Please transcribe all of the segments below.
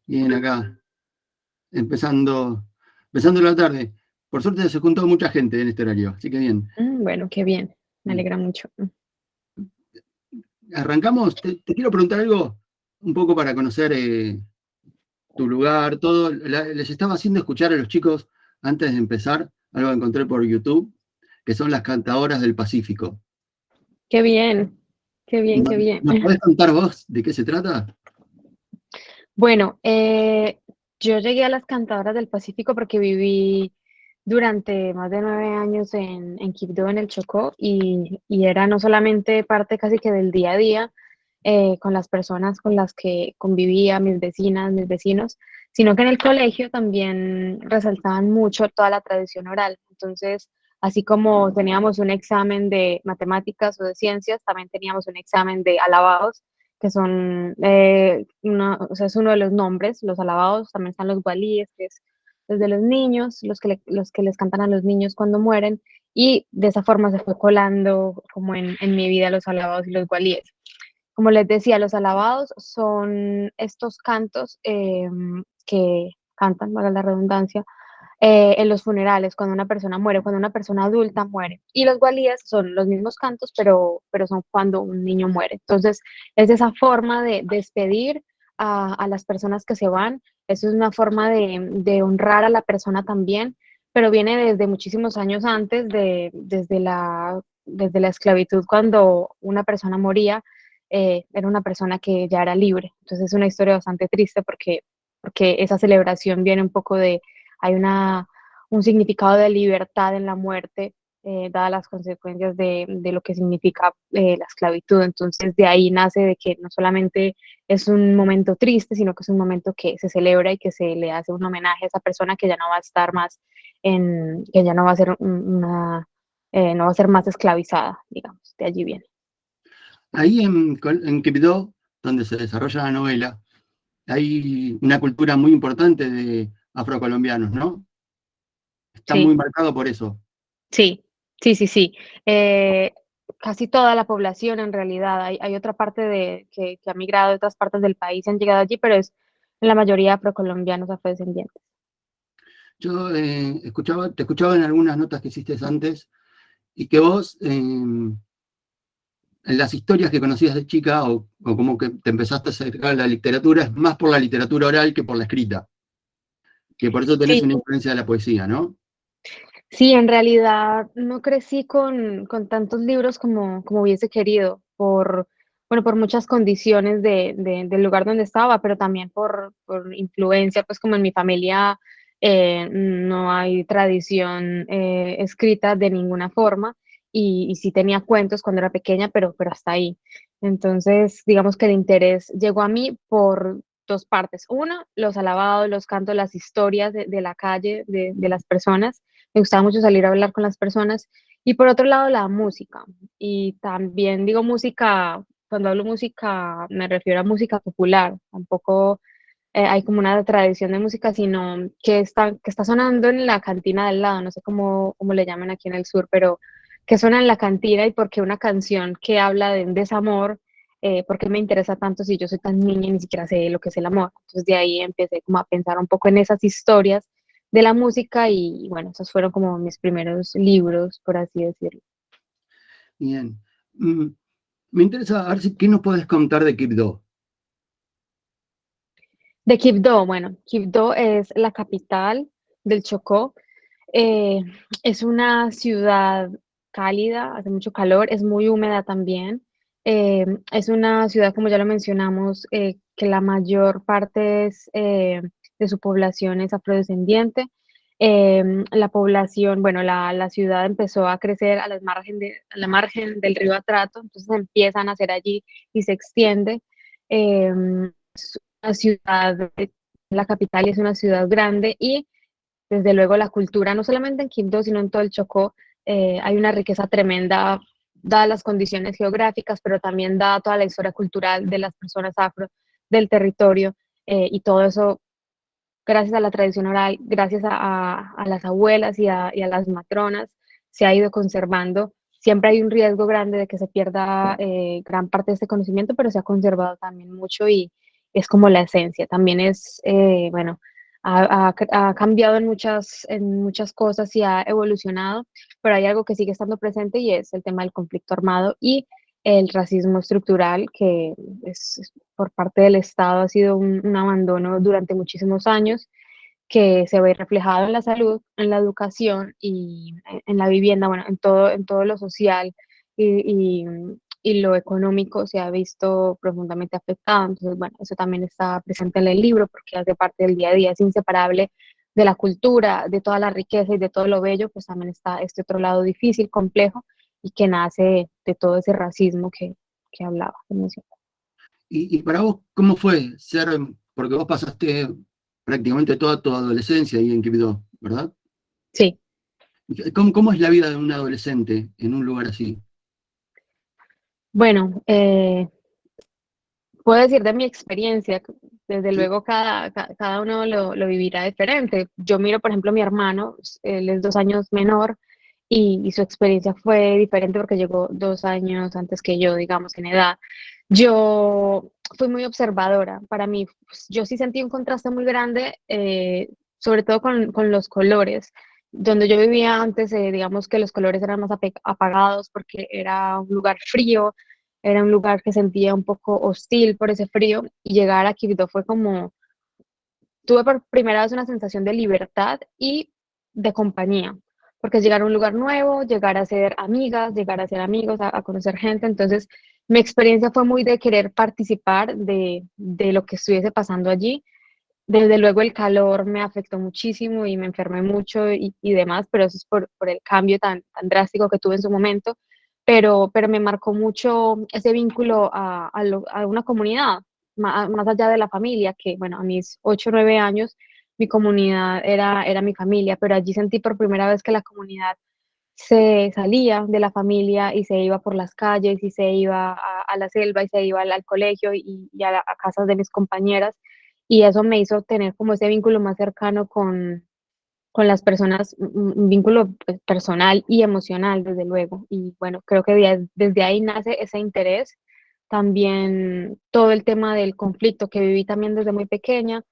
Bien, acá, empezando, empezando la tarde. Por suerte se juntó mucha gente en este horario, así que bien. Bueno, qué bien, me Bien. alegra mucho. Arrancamos, te quiero preguntar algo un poco para conocer tu lugar, todo. Les estaba haciendo escuchar a los chicos antes de empezar, algo que encontré por YouTube, que son las cantadoras del Pacífico. Qué bien, qué bien, ¿No- qué bien. ¿Nos podés contar vos de qué se trata? Bueno, yo llegué a las Cantadoras del Pacífico porque viví durante más de 9 años en Quibdó, en el Chocó, y era no solamente parte casi que del día a día con las personas con las que convivía, mis vecinas, mis vecinos, sino que en el colegio también resaltaban mucho toda la tradición oral. Entonces, así como teníamos un examen de matemáticas o de ciencias, también teníamos un examen de alabados que son, o sea, es uno de los nombres, los alabados, también están los walíes, que es los de los niños, los que les cantan a los niños cuando mueren, y de esa forma se fue colando como en mi vida los alabados y los walíes. Como les decía, los alabados son estos cantos que cantan, valga la redundancia, en los funerales, cuando una persona muere, cuando una persona adulta muere. Y los walíes son los mismos cantos, pero son cuando un niño muere. Entonces, es esa forma de despedir a las personas que se van. Eso es una forma de honrar a la persona también, pero viene desde muchísimos años antes, desde la esclavitud, cuando una persona moría, era una persona que ya era libre. Entonces, es una historia bastante triste porque esa celebración viene un poco de hay un significado de libertad en la muerte, dadas las consecuencias de lo que significa la esclavitud. Entonces, de ahí nace de que no solamente es un momento triste, sino que es un momento que se celebra y que se le hace un homenaje a esa persona que ya no va a estar más que ya no va a ser no va a ser más esclavizada, digamos, de allí viene. Ahí en Quibdó, donde se desarrolla la novela, hay una cultura muy importante de afrocolombianos, ¿no? Está muy Sí, marcado por eso. sí, sí, sí, sí. Eh, Casi toda la población en realidad. Hay otra parte que ha migrado de otras partes del país y han llegado allí, pero es la mayoría afrocolombianos, afrodescendientes. Yo te escuchaba en algunas notas que hiciste antes y que vos, en las historias que conocías de chica o como que te empezaste a acercar a la literatura, es más por la literatura oral que por la escrita, que por eso tenés Sí, una influencia de la poesía, ¿no? sí, en realidad no crecí con tantos libros como hubiese querido, bueno, por muchas condiciones del lugar donde estaba, pero también por influencia, pues como en mi familia no hay tradición escrita de ninguna forma, y sí tenía cuentos cuando era pequeña, pero hasta ahí. Entonces, digamos que el interés llegó a mí por dos partes. Una, los alabados, los cantos, las historias de la calle, de las personas. Me gustaba mucho salir a hablar con las personas. Y por otro lado, la música. Y también digo música, cuando hablo música, me refiero a música popular. Tampoco hay como una tradición de música, sino que está sonando en la cantina del lado. No sé cómo le llaman aquí en el sur, pero que suena en la cantina y porque una canción que habla de un desamor. ¿Por qué me interesa tanto si yo soy tan niña y ni siquiera sé lo que es el amor? Entonces de ahí empecé como a pensar un poco en esas historias de la música y bueno, esos fueron como mis primeros libros, por así decirlo. Bien. Mm, Me interesa a ver si qué nos podés contar de Quibdó. De Quibdó, bueno, Quibdó es la capital del Chocó. Eh, es una ciudad cálida, hace mucho calor, es muy húmeda también. Es una ciudad, como ya lo mencionamos, que la mayor parte de su población es afrodescendiente. La población, bueno, la ciudad empezó a crecer a la margen del río Atrato, entonces empiezan a hacer allí y se extiende. Es una ciudad, la capital es una ciudad grande y desde luego la cultura, no solamente en Quibdó, sino en todo el Chocó, hay una riqueza tremenda, dadas las condiciones geográficas, pero también dada toda la historia cultural de las personas afro del territorio, y todo eso gracias a la tradición oral, gracias a las abuelas y a las matronas, se ha ido conservando. Siempre hay un riesgo grande de que se pierda gran parte de este conocimiento, pero se ha conservado también mucho es como la esencia. También es, bueno, ha cambiado en muchas cosas y ha evolucionado, pero hay algo que sigue estando presente y es el tema del conflicto armado y el racismo estructural, que por parte del Estado ha sido un abandono durante muchísimos años, que se ve reflejado en la salud, en la educación y en la vivienda, bueno, en todo lo social y, y, y lo económico se ha visto profundamente afectado. Entonces, bueno, eso también está presente en el libro porque hace parte del día a día, es inseparable de la cultura, de toda la riqueza y de todo lo bello, pues también está este otro lado difícil, complejo y que nace de todo ese racismo que hablaba, que mencionaba. Y para vos, ¿cómo fue ser, porque vos pasaste prácticamente toda tu adolescencia ahí en Quibdó, ¿verdad? Sí. ¿Cómo es la vida de un adolescente en un lugar así? Bueno, puedo decir de mi experiencia, desde Sí. luego cada uno lo vivirá diferente. Yo miro, por ejemplo, a mi hermano, él es 2 años menor y su experiencia fue diferente porque llegó 2 años antes que yo, digamos, en edad. Yo fui muy observadora. Para mí, pues, yo sí sentí un contraste muy grande, sobre todo con los colores. Donde yo vivía antes, digamos que los colores eran más apagados porque era un lugar frío, era un lugar que sentía un poco hostil por ese frío y llegar a Quibdó fue como, tuve por primera vez una sensación de libertad y de compañía, porque es llegar a un lugar nuevo, llegar a ser amigas, llegar a ser amigos, a conocer gente. Entonces, mi experiencia fue muy de querer participar de lo que estuviese pasando allí. Desde luego el calor me afectó muchísimo y me enfermé mucho y demás, pero eso es por el cambio tan drástico que tuve en su momento, pero me marcó mucho ese vínculo a una comunidad, más allá de la familia, que bueno, a mis 8 o 9 años mi comunidad era mi familia, pero allí sentí por primera vez que la comunidad se salía de la familia y se iba por las calles y se iba a la selva y se iba al colegio y a casas de mis compañeras, y eso me hizo tener como ese vínculo más cercano con las personas, un vínculo, pues, personal y emocional, desde luego. Y bueno, creo que desde ahí nace ese interés. También todo el tema del conflicto que viví también desde muy pequeña,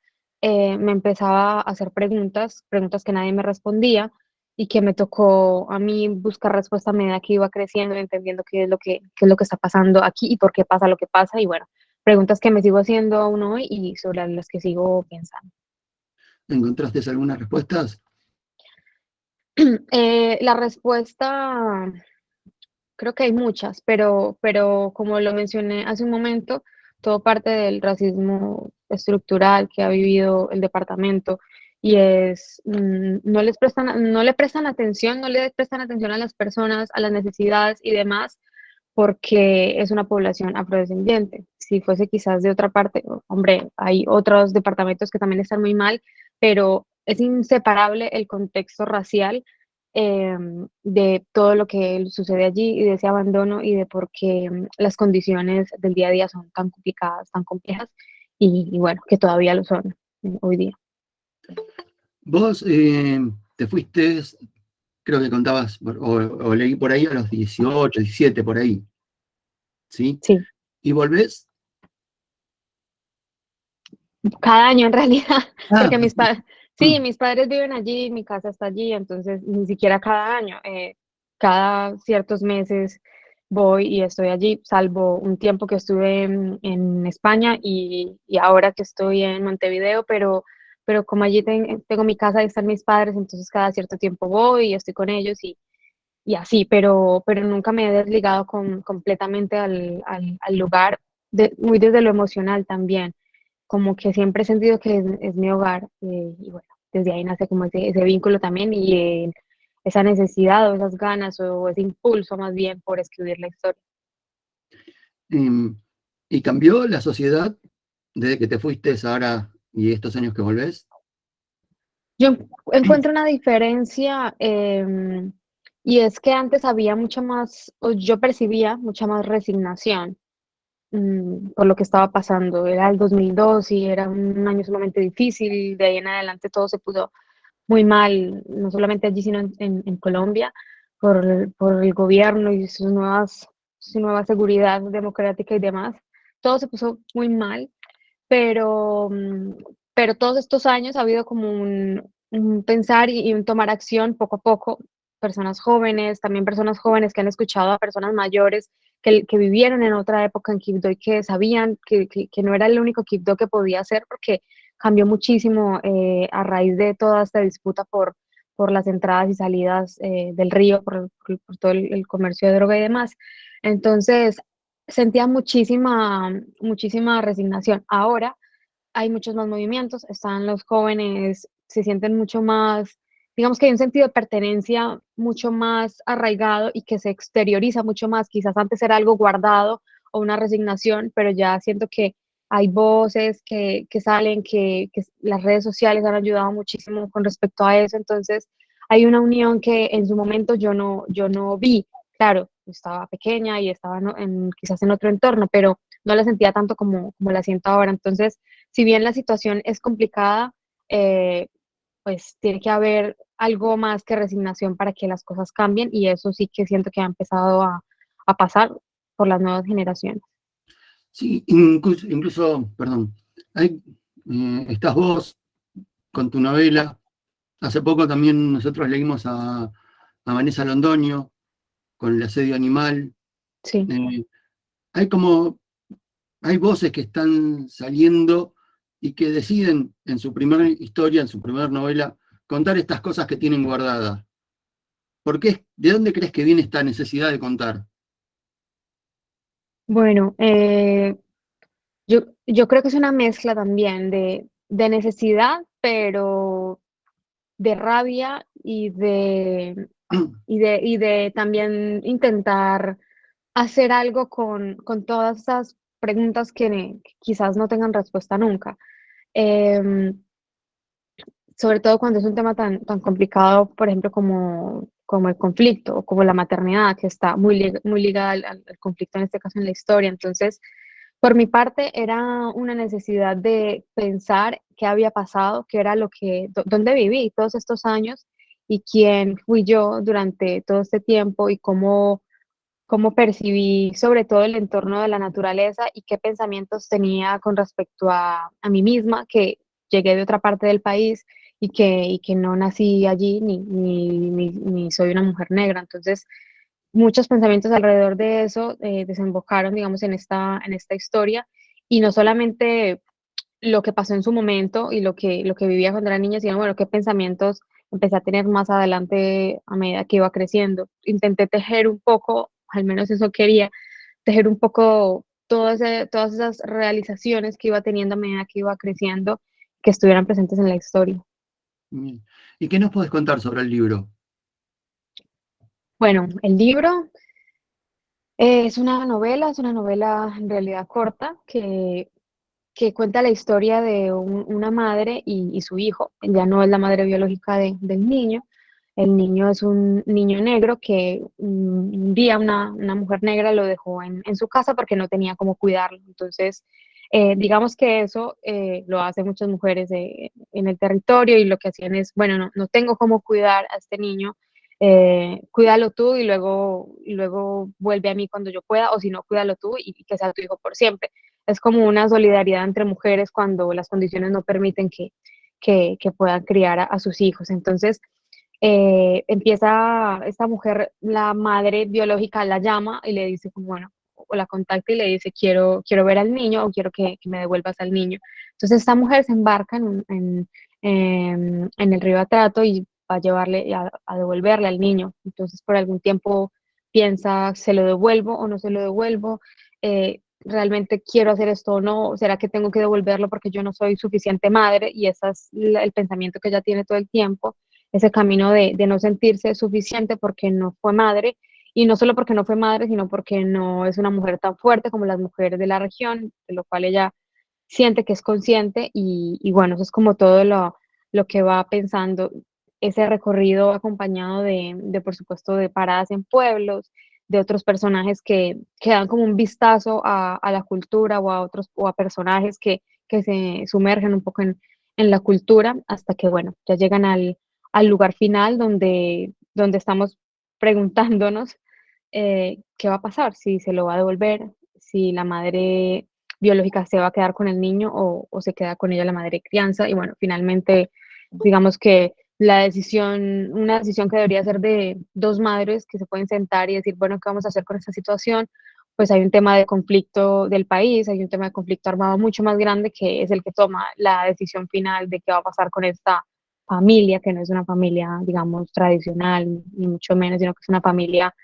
me empezaba a hacer preguntas que nadie me respondía y que me tocó a mí buscar respuesta a medida que iba creciendo, entendiendo qué es lo que está pasando aquí y por qué pasa lo que pasa. Y bueno, preguntas que me sigo haciendo aún hoy y sobre las que sigo pensando. ¿Encontraste algunas respuestas? La respuesta, creo que hay muchas, pero como lo mencioné hace un momento, todo parte del racismo estructural que ha vivido el departamento y no le prestan atención, no le prestan atención a las personas, a las necesidades y demás, porque es una población afrodescendiente. Si fuese quizás de otra parte, hombre, hay otros departamentos que también están muy mal, pero es inseparable el contexto racial, de todo lo que sucede allí y de ese abandono y de por qué las condiciones del día a día son tan complicadas, tan complejas y bueno, que todavía lo son hoy día. Vos te fuiste, creo que contabas, o leí por ahí a los 18, 17, por ahí, ¿sí? Sí, ¿Y volvés? cada año en realidad, Ah, porque sí, mis padres viven allí, mi casa está allí, entonces ni siquiera cada año, cada ciertos meses voy y estoy allí, salvo un tiempo que estuve en España y ahora que estoy en Montevideo, pero como allí tengo mi casa y están mis padres, entonces cada cierto tiempo voy y estoy con ellos y así, pero nunca me he desligado completamente al lugar, muy desde lo emocional también, como que siempre he sentido que es mi hogar, y bueno, desde ahí nace como ese vínculo también y esa necesidad o esas ganas o ese impulso más bien por escribir la historia. em, ¿y cambió la sociedad desde que te fuiste ahora y estos años que volvés? Yo encuentro una diferencia, y es que antes había mucha más, o yo percibía mucha más resignación, por lo que estaba pasando. Era el 2002 y era un año sumamente difícil. De ahí en adelante todo se puso muy mal, no solamente allí, sino en Colombia, por el gobierno y su nueva seguridad democrática y demás. Todo se puso muy mal, pero, pero todos estos años ha habido como un pensar y un tomar acción poco a poco. Personas jóvenes, también personas jóvenes que han escuchado a personas mayores que vivieron en otra época en Quibdó y que sabían que no era el único Quibdó que podía ser, porque cambió muchísimo a raíz de toda esta disputa por las entradas y salidas del río, por todo el comercio de droga y demás. Entonces, sentía muchísima resignación. Ahora hay muchos más movimientos, están los jóvenes, se sienten mucho más, digamos que hay un sentido de pertenencia mucho más arraigado y que se exterioriza mucho más. Quizás antes era algo guardado o una resignación, pero ya siento que hay voces que salen, que las redes sociales han ayudado muchísimo con respecto a eso. Entonces, hay una unión que en su momento yo no vi. Claro, estaba pequeña y estaba quizás en otro entorno, pero no la sentía tanto como la siento ahora. Entonces, si bien la situación es complicada, eh, pues tiene que haber algo más que resignación para que las cosas cambien y eso sí que siento que ha empezado a pasar por las nuevas generaciones. Sí, incluso, perdón, hay, estás vos con tu novela. Hace poco también nosotros leímos a Vanessa Londoño con El asedio animal. Sí. Eh, hay como, hay voces que están saliendo y que deciden en su primera historia, en su primera novela, contar estas cosas que tienen guardadas. ¿Por qué? ¿De dónde crees que viene esta necesidad de contar? Bueno, yo creo que es una mezcla también de necesidad, pero de rabia y de también intentar hacer algo con todas esas preguntas que quizás no tengan respuesta nunca. Em, Sobre todo cuando es un tema tan complicado, por ejemplo, como el conflicto o como la maternidad, que está muy ligada al conflicto, en este caso en la historia. Entonces, por mi parte, era una necesidad de pensar qué había pasado, qué era dónde viví todos estos años y quién fui yo durante todo este tiempo y cómo percibí sobre todo el entorno de la naturaleza y qué pensamientos tenía con respecto a mí misma, que llegué de otra parte del país y que no nací allí ni soy una mujer negra. Entonces, muchos pensamientos alrededor de eso desembocaron, digamos, en esta historia y no solamente lo que pasó en su momento y lo que vivía cuando era niña, sino, bueno, qué pensamientos empecé a tener más adelante a medida que iba creciendo. Intenté tejer un poco, al menos eso quería, tejer un poco todas esas realizaciones que iba teniendo a medida que iba creciendo, que estuvieran presentes en la historia. ¿Y qué nos podés contar sobre el libro? Bueno, el libro es una novela en realidad corta que cuenta la historia de una madre y su hijo. Ya no es la madre biológica del niño. El niño es un niño negro que un día una mujer negra lo dejó en su casa porque no tenía cómo cuidarlo. Entonces, digamos que eso lo hacen muchas mujeres en el territorio y lo que hacían es, bueno, no tengo cómo cuidar a este niño, cuídalo tú y luego vuelve a mí cuando yo pueda, o si no, cuídalo tú y que sea tu hijo por siempre. Es como una solidaridad entre mujeres cuando las condiciones no permiten que puedan criar a sus hijos. Entonces, empieza esta mujer, la madre biológica la llama y le dice como, bueno, o la contacta y le dice, quiero ver al niño o quiero que me devuelvas al niño. Entonces esta mujer se embarca en el río Atrato y va a llevarle, a devolverle al niño. Entonces por algún tiempo piensa, ¿se lo devuelvo o no se lo devuelvo? ¿Realmente quiero hacer esto o no? ¿Será que tengo que devolverlo porque yo no soy suficiente madre? Y ese es el pensamiento que ella tiene todo el tiempo, ese camino de no sentirse suficiente porque no fue madre, y no solo porque no fue madre, sino porque no es una mujer tan fuerte como las mujeres de la región, de lo cual ella siente que es consciente, y bueno, eso es como todo lo que va pensando ese recorrido acompañado por supuesto, de paradas en pueblos, de otros personajes que dan como un vistazo a la cultura o a otros o a personajes que se sumergen un poco en la cultura hasta que, bueno, ya llegan al lugar final donde estamos preguntándonos qué va a pasar, si se lo va a devolver, si la madre biológica se va a quedar con el niño o se queda con ella la madre de crianza. Y bueno, finalmente, digamos que una decisión que debería ser de dos madres que se pueden sentar y decir, bueno, ¿qué vamos a hacer con esta situación? Pues hay un tema de conflicto del país, hay un tema de conflicto armado mucho más grande que es el que toma la decisión final de qué va a pasar con esta familia, que no es una familia, digamos, tradicional, ni mucho menos, sino que es una familia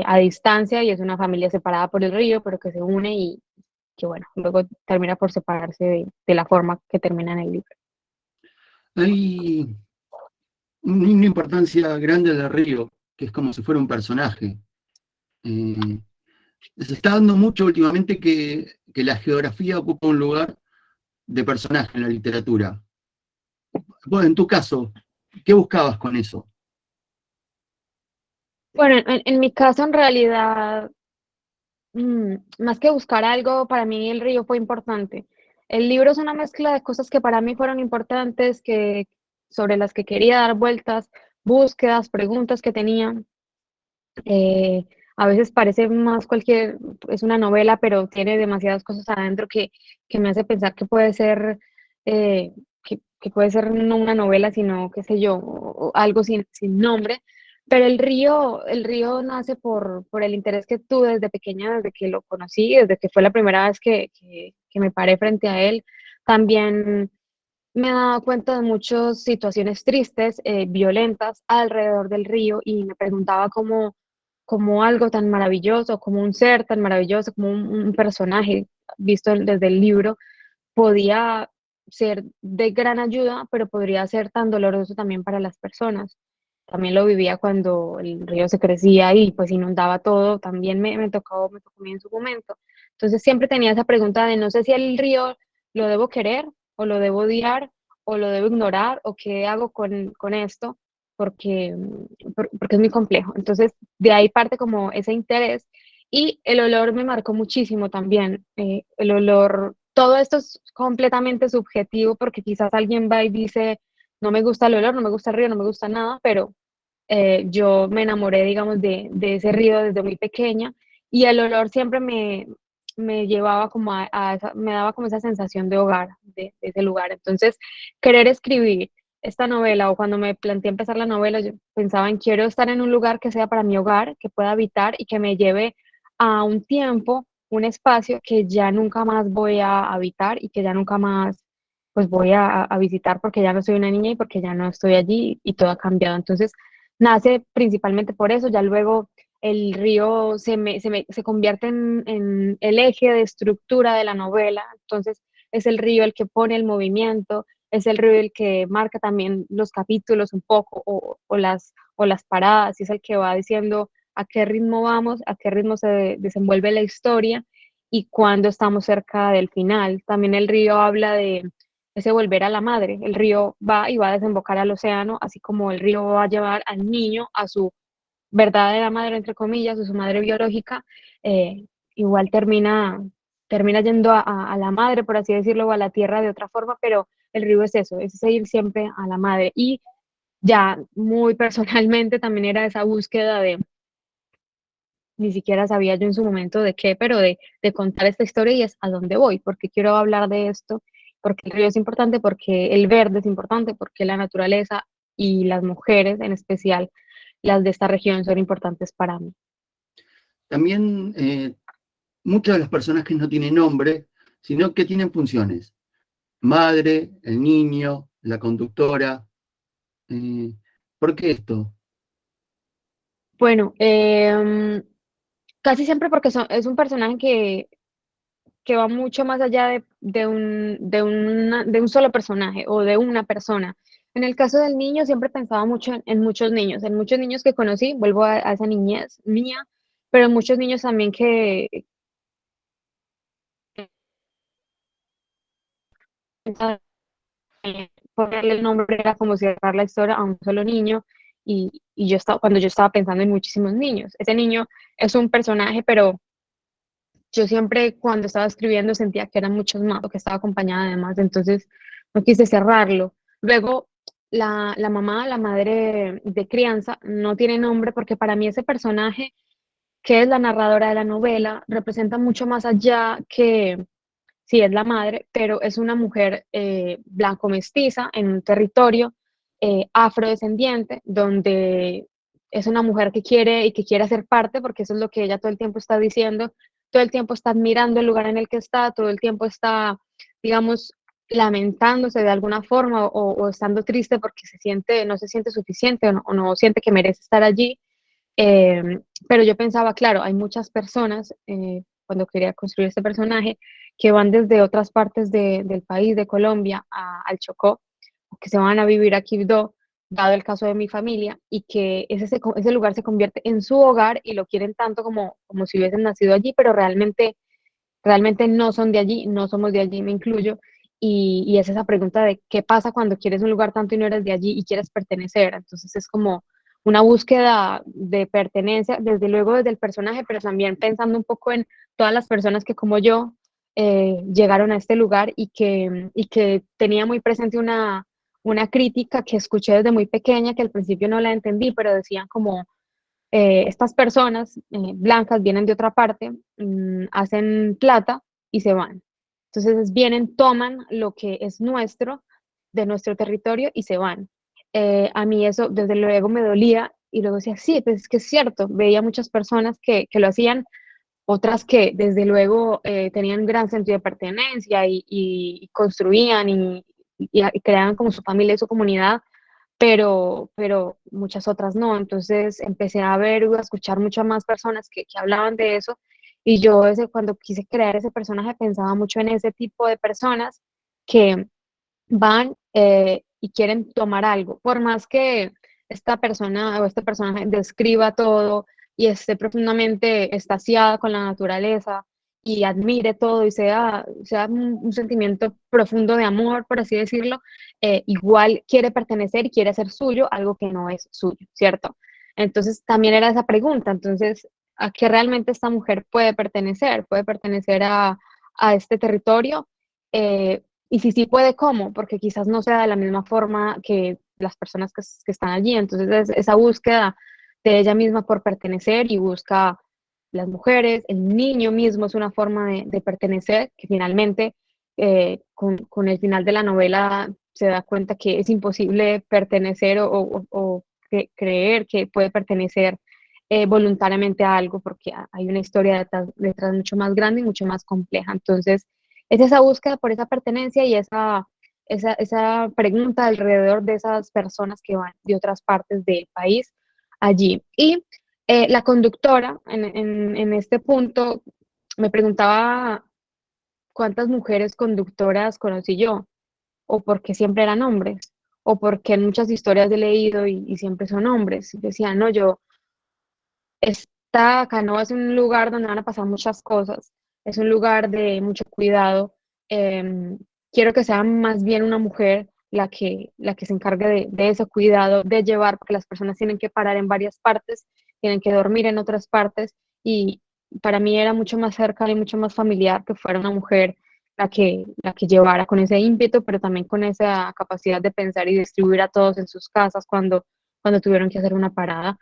a distancia y es una familia separada por el río, pero que se une y que, bueno, luego termina por separarse de la forma que termina en el libro. Hay una importancia grande del río, que es como si fuera un personaje. Eh, Se está dando mucho últimamente que la geografía ocupa un lugar de personaje en la literatura. Vos, en tu caso, ¿qué buscabas con eso? Bueno, en mi caso, en realidad, más que buscar algo, para mí el río fue importante. El libro es una mezcla de cosas que para mí fueron importantes, sobre las que quería dar vueltas, búsquedas, preguntas que tenía. Eh, a veces parece más es una novela, pero tiene demasiadas cosas adentro que me hace pensar que puede ser, que puede ser no una novela, sino, qué sé yo, o algo sin nombre. Pero el río nace por el interés que tuve desde pequeña, desde que lo conocí, desde que fue la primera vez que me paré frente a él. También me he dado cuenta de muchas situaciones tristes, violentas alrededor del río y me preguntaba cómo algo tan maravilloso, como un ser tan maravilloso, como un personaje visto desde el libro, podía ser de gran ayuda, pero podría ser tan doloroso también para las personas. También lo vivía cuando el río se crecía y pues inundaba todo, también me tocó a mí en su momento. Entonces siempre tenía esa pregunta de no sé si el río lo debo querer o lo debo odiar o lo debo ignorar o qué hago con esto, porque, porque es muy complejo. Entonces de ahí parte como ese interés y el olor me marcó muchísimo también. El olor, todo esto es completamente subjetivo porque quizás alguien va y dice, no me gusta el olor, no me gusta el río, no me gusta nada, pero yo me enamoré, digamos, de ese río desde muy pequeña y el olor siempre me llevaba como me daba como esa sensación de hogar, de ese lugar. Entonces, querer escribir esta novela o cuando me planteé empezar la novela, yo pensaba en quiero estar en un lugar que sea para mi hogar, que pueda habitar y que me lleve a un tiempo, un espacio que ya nunca más voy a habitar y que ya nunca más pues voy a visitar porque ya no soy una niña y porque ya no estoy allí y todo ha cambiado. Entonces, nace principalmente por eso, ya luego el río se convierte en el eje de estructura de la novela, entonces es el río el que pone el movimiento, es el río el que marca también los capítulos un poco o las paradas, y es el que va diciendo a qué ritmo vamos, a qué ritmo se desenvuelve la historia y cuándo estamos cerca del final. También el río habla de ese volver a la madre. El río va y va a desembocar al océano, así como el río va a llevar al niño a su verdadera madre, entre comillas, o su madre biológica, igual termina yendo a la madre, por así decirlo, o a la tierra de otra forma, pero el río es eso, es seguir siempre a la madre. Y ya muy personalmente también era esa búsqueda de, ni siquiera sabía yo en su momento de qué, pero de contar esta historia y es a dónde voy, porque quiero hablar de esto, porque el río es importante, porque el verde es importante, porque la naturaleza y las mujeres en especial, las de esta región, son importantes para mí. También muchos de los personajes no tienen nombre, sino que tienen funciones. Madre, el niño, la conductora. Eh, ¿Por qué esto? Bueno, casi siempre porque es un personaje que va mucho más allá de un solo personaje o de una persona. En el caso del niño, siempre pensaba mucho en muchos niños que conocí, vuelvo a esa niñez mía, pero muchos niños también que ponerle el nombre era como cerrar la historia a un solo niño y cuando yo estaba pensando en muchísimos niños. Ese niño es un personaje, pero yo siempre cuando estaba escribiendo sentía que eran muchos más, o que estaba acompañada de más, entonces no quise cerrarlo. Luego, la mamá, la madre de crianza, no tiene nombre porque para mí ese personaje, que es la narradora de la novela, representa mucho más allá que sí es la madre, pero es una mujer blanco mestiza en un territorio afrodescendiente, donde es una mujer que quiere y que quiere ser parte, porque eso es lo que ella todo el tiempo está diciendo, todo el tiempo está admirando el lugar en el que está, todo el tiempo está, digamos, lamentándose de alguna forma o estando triste porque no se siente suficiente o no siente que merece estar allí. Pero yo pensaba, claro, hay muchas personas, cuando quería construir este personaje, que van desde otras partes del país, de Colombia, al Chocó, que se van a vivir a Quibdó, dado el caso de mi familia, y que ese lugar se convierte en su hogar y lo quieren tanto como si hubiesen nacido allí, pero realmente no son de allí, no somos de allí, me incluyo, y es esa pregunta de qué pasa cuando quieres un lugar tanto y no eres de allí y quieres pertenecer. Entonces es como una búsqueda de pertenencia, desde luego desde el personaje, pero también pensando un poco en todas las personas que como yo llegaron a este lugar y que tenía muy presente una crítica que escuché desde muy pequeña, que al principio no la entendí, pero decían como estas personas blancas vienen de otra parte, hacen plata y se van. Entonces vienen, toman lo que es nuestro, de nuestro territorio y se van. A mí eso desde luego me dolía y luego decía, sí, pues es que es cierto, veía muchas personas que lo hacían, otras que desde luego tenían un gran sentido de pertenencia y construían y creaban como su familia y su comunidad, pero muchas otras no. Entonces empecé a ver o a escuchar muchas más personas que hablaban de eso y yo cuando quise crear ese personaje pensaba mucho en ese tipo de personas que van y quieren tomar algo, por más que esta persona o este personaje describa todo y esté profundamente extasiada con la naturaleza y admire todo y sea un sentimiento profundo de amor, por así decirlo, igual quiere pertenecer y quiere hacer suyo algo que no es suyo, ¿cierto? Entonces también era esa pregunta, entonces, ¿a qué realmente esta mujer puede pertenecer? ¿Puede pertenecer a este territorio? Eh, y si sí puede, ¿cómo? Porque quizás no sea de la misma forma que las personas que están allí. Entonces, esa búsqueda de ella misma por pertenecer y busca las mujeres, el niño mismo es una forma de pertenecer, que finalmente, con el final de la novela, se da cuenta que es imposible pertenecer o creer que puede pertenecer voluntariamente a algo, porque hay una historia detrás mucho más grande y mucho más compleja. Entonces, es esa búsqueda por esa pertenencia y esa pregunta alrededor de esas personas que van de otras partes del país allí. Y la conductora en este punto me preguntaba cuántas mujeres conductoras conocí yo, o porque siempre eran hombres, o porque en muchas historias he leído y siempre son hombres. Y decía, no, esta Canoa es un lugar donde van a pasar muchas cosas, es un lugar de mucho cuidado. em, Quiero que sea más bien una mujer la que se encargue de ese cuidado, de llevar, porque las personas tienen que parar en varias partes, tienen que dormir en otras partes, y para mí era mucho más cercano y mucho más familiar que fuera una mujer la que llevara con ese ímpetu, pero también con esa capacidad de pensar y distribuir a todos en sus casas cuando tuvieron que hacer una parada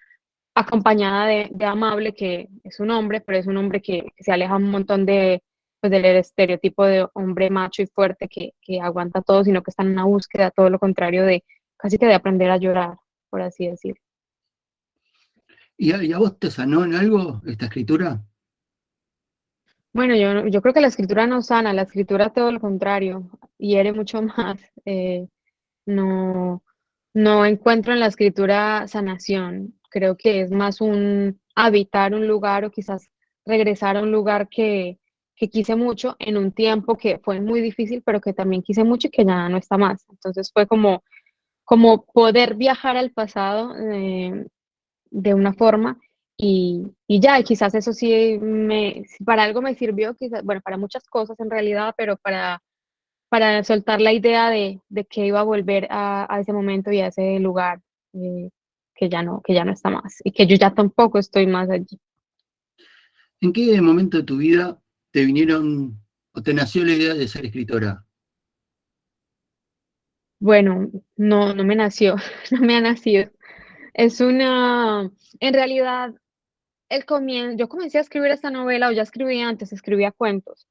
acompañada de Amable, que es un hombre, pero es un hombre que se aleja un montón pues, del estereotipo de hombre macho y fuerte que aguanta todo, sino que está en una búsqueda, todo lo contrario de casi que de aprender a llorar, por así decir. ¿Y a vos te sanó en algo esta escritura? Bueno, yo creo que la escritura no sana, la escritura todo lo contrario, hiere mucho más. No, no encuentro en la escritura sanación. Creo que es más un habitar un lugar o quizás regresar a un lugar que quise mucho en un tiempo que fue muy difícil, pero que también quise mucho y que ya no está más. Entonces fue como poder viajar al pasado de una forma y ya, y quizás eso sí si para algo me sirvió, quizás, bueno, para muchas cosas en realidad, pero para soltar la idea de que iba a volver a ese momento y a ese lugar eh, que ya no está más y que yo ya tampoco estoy más allí. ¿En qué momento de tu vida te vinieron o te nació la idea de ser escritora? Bueno, no me nació, no me ha nacido. En realidad, yo comencé a escribir esta novela, o ya escribía antes, escribía cuentos.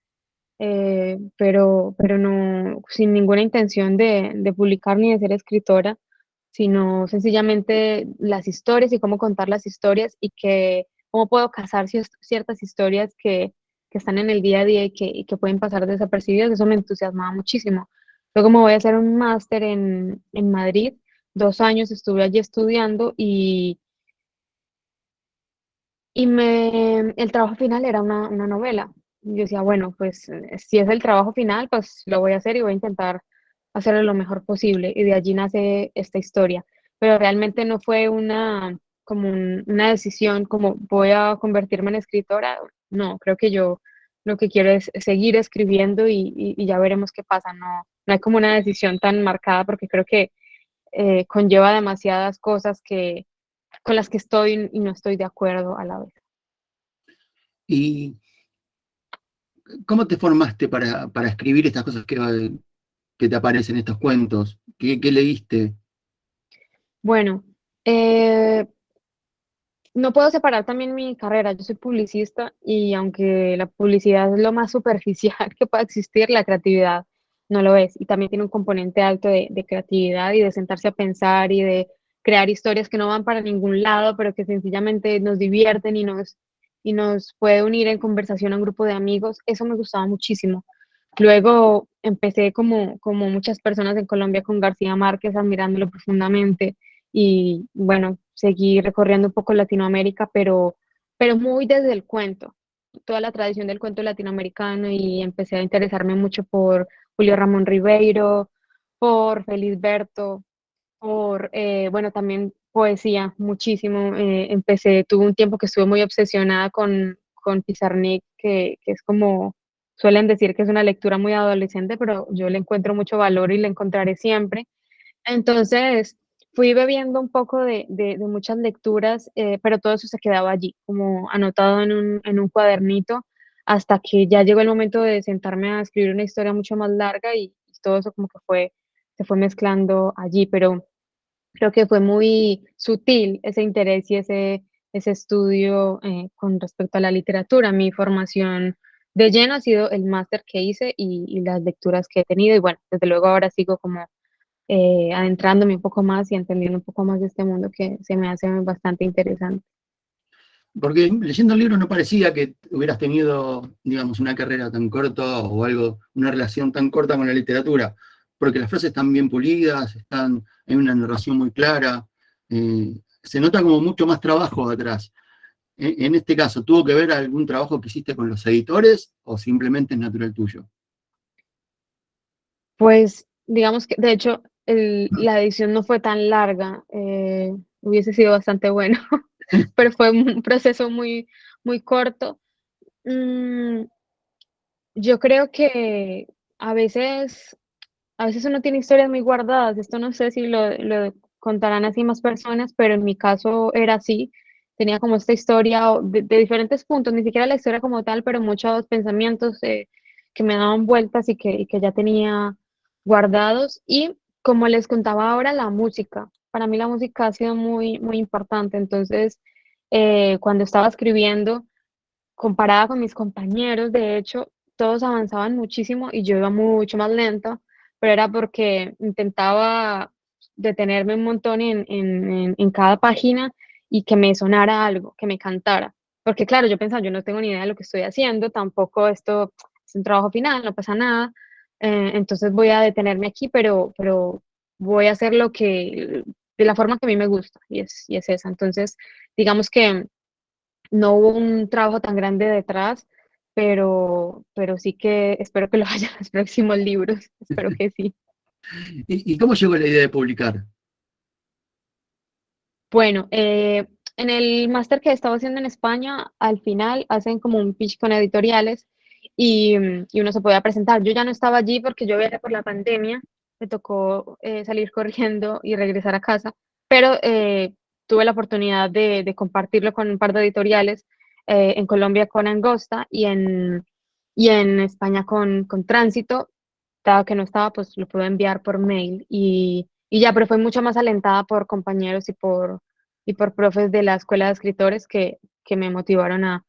pero no, sin ninguna intención de publicar ni de ser escritora, sino sencillamente las historias y cómo contar las historias y que cómo puedo casar ciertas historias que están en el día a día y que pueden pasar desapercibidas. Eso me entusiasmaba muchísimo. Luego me voy a hacer un máster en Madrid. 2 años estuve allí estudiando el trabajo final era una novela. Y yo decía, bueno, pues si es el trabajo final, pues lo voy a hacer y voy a intentar hacerlo lo mejor posible. Y de allí nace esta historia. Pero realmente no fue una decisión como voy a convertirme en escritora. No, creo que yo lo que quiero es seguir escribiendo y ya veremos qué pasa. No, no hay como una decisión tan marcada porque creo que conlleva demasiadas cosas con las que estoy y no estoy de acuerdo a la vez. ¿Y cómo te formaste para escribir estas cosas que te aparecen, estos cuentos? ¿Qué leíste? Bueno, eh, no puedo separar también mi carrera. Yo soy publicista y aunque la publicidad es lo más superficial que pueda existir, la creatividad no lo es. Y también tiene un componente alto de creatividad y de sentarse a pensar y de crear historias que no van para ningún lado, pero que sencillamente nos divierten y nos puede unir en conversación a un grupo de amigos. Eso me gustaba muchísimo. Luego empecé como muchas personas en Colombia con García Márquez, admirándolo profundamente y bueno, seguí recorriendo un poco Latinoamérica, pero muy desde el cuento, toda la tradición del cuento latinoamericano y empecé a interesarme mucho por Julio Ramón Ribeiro, por Felisberto, bueno, también poesía, muchísimo. Tuve un tiempo que estuve muy obsesionada con Pizarnik, que es como, suelen decir que es una lectura muy adolescente, pero yo le encuentro mucho valor y le encontraré siempre. Entonces, fui bebiendo un poco de muchas lecturas, pero todo eso se quedaba allí, como anotado en un cuadernito, hasta que ya llegó el momento de sentarme a escribir una historia mucho más larga y todo eso como que se fue mezclando allí, pero creo que fue muy sutil ese interés y ese estudio con respecto a la literatura. Mi formación de lleno ha sido el máster que hice y las lecturas que he tenido y bueno, desde luego ahora sigo como adentrándome un poco más y entendiendo un poco más de este mundo que se me hace bastante interesante. Porque leyendo el libro no parecía que hubieras tenido, digamos, una carrera tan corta o algo, una relación tan corta con la literatura, porque las frases están bien pulidas, hay una narración muy clara, se nota como mucho más trabajo atrás. En este caso, ¿tuvo que ver algún trabajo que hiciste con los editores o simplemente es natural tuyo? Pues digamos que de hecho la edición no fue tan larga, hubiese sido bastante bueno, pero fue un proceso muy corto. Mm, yo creo que a veces A veces uno tiene historias muy guardadas, esto no sé si lo contarán así más personas, pero en mi caso era así. Tenía como esta historia de diferentes puntos, ni siquiera la historia como tal, pero muchos pensamientos que me daban vueltas y que ya tenía guardados. Y como les contaba ahora, la música. Para mí la música ha sido muy importante. Entonces, cuando estaba escribiendo, comparada con mis compañeros, de hecho, todos avanzaban muchísimo y yo iba mucho más lento, pero era porque intentaba detenerme un montón en cada página y que me sonara algo, que me cantara. Porque claro, yo pensaba, yo no tengo ni idea de lo que estoy haciendo, tampoco esto es un trabajo final, no pasa nada, entonces voy a detenerme aquí, pero voy a hacer de la forma que a mí me gusta, y es esa. Entonces, digamos que no hubo un trabajo tan grande detrás, pero sí que espero que lo haya en los próximos libros, espero que sí. ¿Y cómo llegó la idea de publicar? Bueno, en el máster que estaba haciendo en España, al final hacen como un pitch con editoriales y uno se podía presentar. Yo ya no estaba allí porque yo viajé por la pandemia, me tocó salir corriendo y regresar a casa, pero tuve la oportunidad de compartirlo con un par de editoriales, en Colombia con Angosta y en España con Tránsito. Dado que no estaba, pues lo pude enviar por mail y ya, pero fue mucho más alentada por compañeros y por profes de la escuela de escritores que me motivaron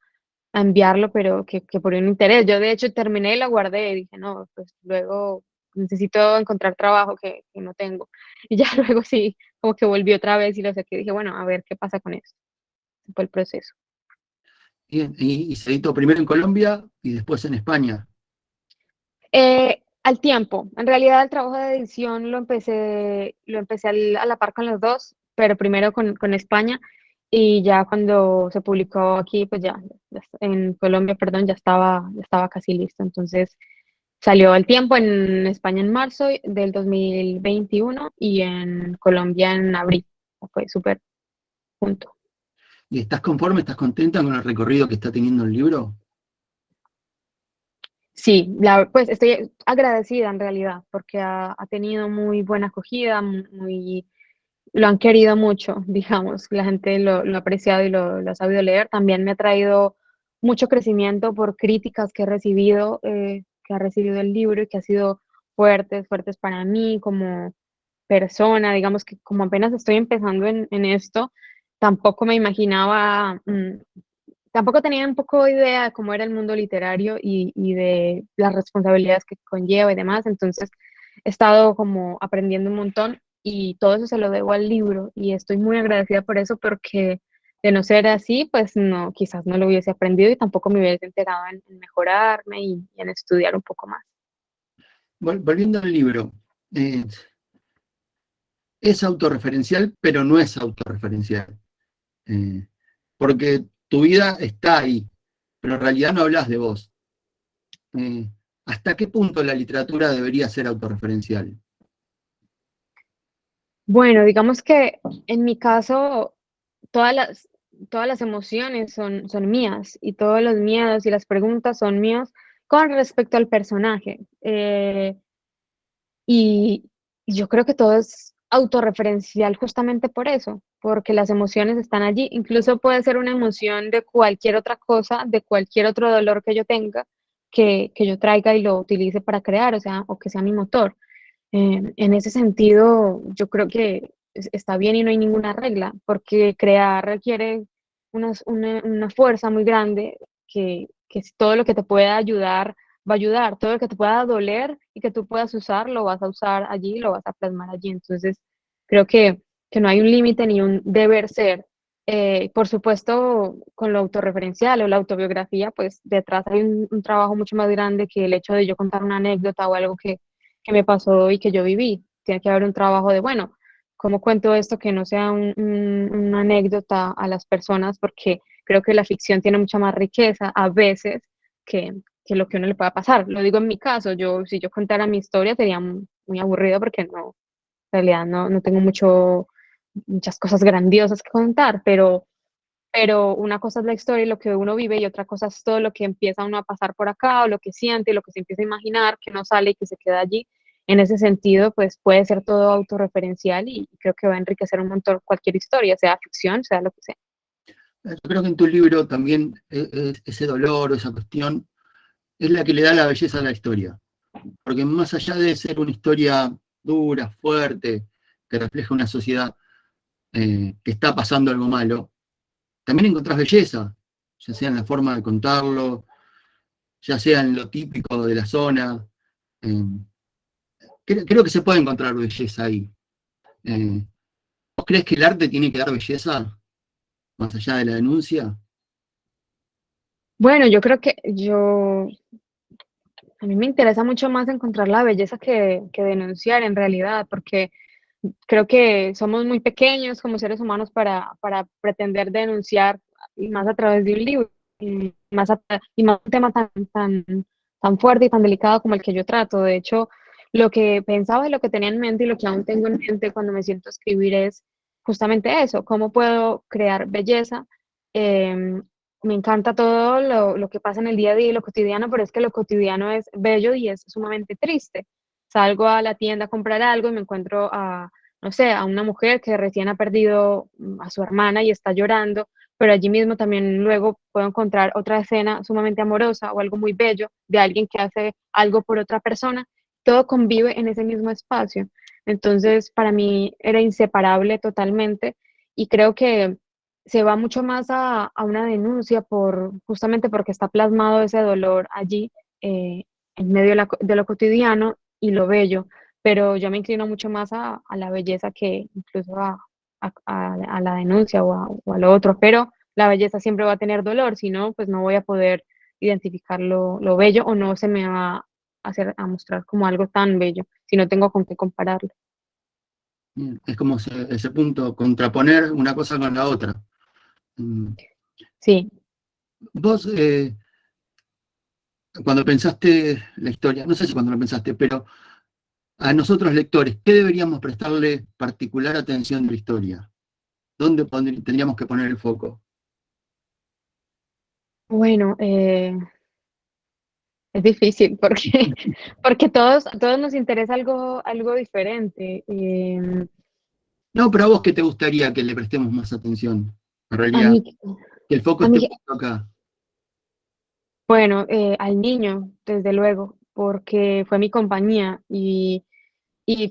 a enviarlo, pero que por un interés. Yo de hecho terminé y la guardé y dije, no, pues luego necesito encontrar trabajo que no tengo. Y ya luego sí, como que volví otra vez y lo saqué y dije, bueno, a ver qué pasa con esto. Ese fue el proceso. Bien, y se editó primero en Colombia y después en España. Al tiempo, en realidad el trabajo de edición lo empecé a la par con los dos, pero primero con España y ya cuando se publicó aquí, pues en Colombia, perdón, ya estaba casi listo. Entonces salió al tiempo en España en marzo del 2021 y en Colombia en abril. Fue súper junto. ¿Y estás conforme, estás contenta con el recorrido que está teniendo el libro? Sí, pues estoy agradecida en realidad porque ha tenido muy buena acogida, muy, lo han querido mucho, digamos, la gente lo ha apreciado y lo ha sabido leer. También me ha traído mucho crecimiento por críticas que ha recibido el libro y que ha sido fuertes para mí como persona, digamos que como apenas estoy empezando en esto, tampoco me imaginaba, tampoco tenía un poco idea de cómo era el mundo literario y de las responsabilidades que conlleva y demás. Entonces he estado como aprendiendo un montón y todo eso se lo debo al libro y estoy muy agradecida por eso porque de no ser así, pues no, quizás no lo hubiese aprendido y tampoco me hubiese enterado en mejorarme y en estudiar un poco más. Volviendo al libro, eh, es autorreferencial, pero no es autorreferencial. Eh, porque tu vida está ahí, pero en realidad no hablas de vos. Eh, ¿Hasta qué punto la literatura debería ser autorreferencial? Bueno, digamos que en mi caso, todas las, todas las emociones son mías y todos los miedos y las preguntas son míos con respecto al personaje. Y yo creo que todo es autorreferencial justamente por eso, porque las emociones están allí. Incluso puede ser una emoción de cualquier otra cosa, de cualquier otro dolor que yo tenga, que yo traiga y lo utilice para crear, o sea, o que sea mi motor. En ese sentido, yo creo que está bien y no hay ninguna regla, porque crear requiere una fuerza muy grande que si todo lo que te pueda ayudar va a ayudar, todo lo que te pueda doler y que tú puedas usar, lo vas a usar allí, lo vas a plasmar allí. Entonces, creo que no hay un límite ni un deber ser. Por supuesto, con lo autorreferencial o la autobiografía, pues detrás hay un trabajo mucho más grande que el hecho de yo contar una anécdota o algo que me pasó y que yo viví. Tiene que haber un trabajo de, bueno, ¿cómo cuento esto que no sea una anécdota a las personas? Porque creo que la ficción tiene mucha más riqueza a veces que lo que uno le pueda pasar. Lo digo en mi caso, si yo contara mi historia sería muy aburrido porque no, en realidad no tengo muchas cosas grandiosas que contar, pero una cosa es la historia y lo que uno vive y otra cosa es todo lo que empieza uno a pasar por acá o lo que siente y lo que se empieza a imaginar que no sale y que se queda allí. En ese sentido, pues puede ser todo autorreferencial y creo que va a enriquecer un montón cualquier historia, sea ficción, sea lo que sea. Yo creo que en tu libro también ese dolor o esa cuestión es la que le da la belleza a la historia. Porque más allá de ser una historia dura, fuerte, que refleja una sociedad que está pasando algo malo, también encontrás belleza, ya sea en la forma de contarlo, ya sea en lo típico de la zona. Eh, creo que se puede encontrar belleza ahí. Eh, ¿Vos crees que el arte tiene que dar belleza más allá de la denuncia? Bueno, yo creo a mí me interesa mucho más encontrar la belleza que denunciar en realidad, porque creo que somos muy pequeños como seres humanos para pretender denunciar y más a través de un libro y más un tema tan fuerte y tan delicado como el que yo trato. De hecho, lo que pensaba y lo que tenía en mente y lo que aún tengo en mente cuando me siento a escribir es justamente eso, cómo puedo crear belleza. Em, Me encanta todo lo que pasa en el día a día y lo cotidiano, pero es que lo cotidiano es bello y es sumamente triste. Salgo a la tienda a comprar algo y me encuentro no sé, a una mujer que recién ha perdido a su hermana y está llorando, pero allí mismo también luego puedo encontrar otra escena sumamente amorosa o algo muy bello de alguien que hace algo por otra persona. Todo convive en ese mismo espacio. Entonces, para mí era inseparable totalmente y creo que se va mucho más a una denuncia justamente porque está plasmado ese dolor allí, en medio de lo cotidiano y lo bello, pero yo me inclino mucho más a la belleza que incluso a la denuncia o a lo otro, pero la belleza siempre va a tener dolor, si no, pues no voy a poder identificar lo bello o no se me va a a mostrar como algo tan bello, si no tengo con qué compararlo. Es como ese punto, contraponer una cosa con la otra. Mm. Sí. Vos, cuando pensaste la historia, no sé si cuando lo pensaste, pero a nosotros lectores, ¿qué deberíamos prestarle particular atención de la historia? ¿Dónde tendríamos que poner el foco? Bueno, es difícil porque, porque a todos nos interesa algo diferente. No, pero a vos, ¿qué te gustaría que le prestemos más atención? En A realidad, mí, que el foco a esté mí, puesto acá. bueno, al niño, desde luego, porque fue mi compañía y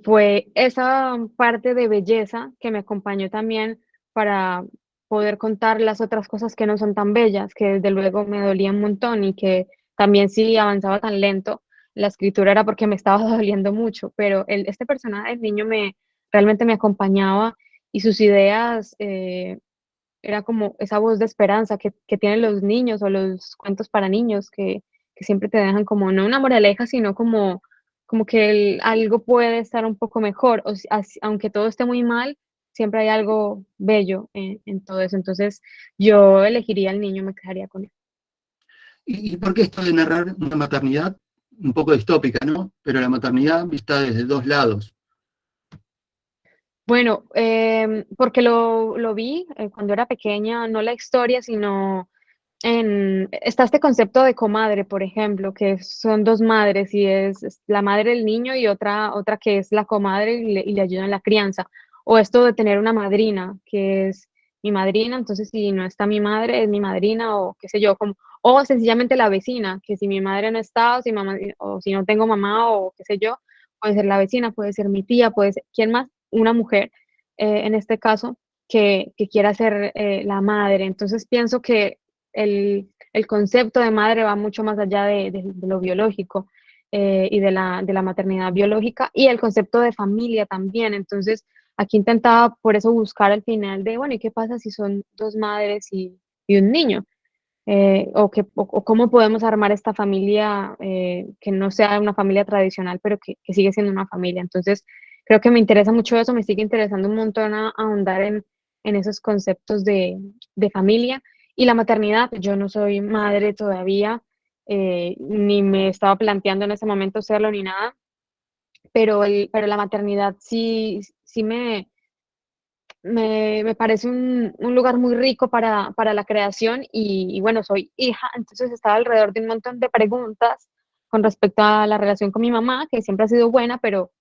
fue esa parte de belleza que me acompañó también para poder contar las otras cosas que no son tan bellas, que desde luego me dolían un montón y que también si avanzaba tan lento, la escritura era porque me estaba doliendo mucho, pero este personaje, el niño, realmente me acompañaba y sus ideas era como esa voz de esperanza que tienen los niños o los cuentos para niños que siempre te dejan como no una moraleja, sino como que algo puede estar un poco mejor, aunque todo esté muy mal, siempre hay algo bello en todo eso. Entonces, yo elegiría al niño, me quedaría con él. ¿Y por qué esto de narrar una maternidad un poco distópica, ¿no? Pero la maternidad vista desde dos lados. Bueno, porque lo vi cuando era pequeña, no la historia, sino está este concepto de comadre, por ejemplo, que son 2 madres, y es la madre del niño y otra que es la comadre y le ayuda en la crianza. O esto de tener una madrina, que es mi madrina, entonces si no está mi madre, es mi madrina, o qué sé yo, como o sencillamente la vecina, que si mi madre no está, o si no tengo mamá, o qué sé yo, puede ser la vecina, puede ser mi tía, puede ser ¿quién más? Una mujer, en este caso, que quiera ser, la madre. Entonces pienso que el concepto de madre va mucho más allá de lo biológico y de la maternidad biológica y el concepto de familia también. Entonces, aquí intentaba por eso buscar al final de, bueno, ¿y qué pasa si son dos madres y un niño? O cómo podemos armar esta familia que no sea una familia tradicional, pero que sigue siendo una familia. Entonces, creo que me interesa mucho eso, me sigue interesando un montón ahondar en esos conceptos de familia y la maternidad. Yo no soy madre todavía, ni me estaba planteando en ese momento serlo ni nada, pero la maternidad sí me parece un lugar muy rico para la creación y bueno, soy hija, entonces estaba alrededor de un montón de preguntas con respecto a la relación con mi mamá, que siempre ha sido buena, pero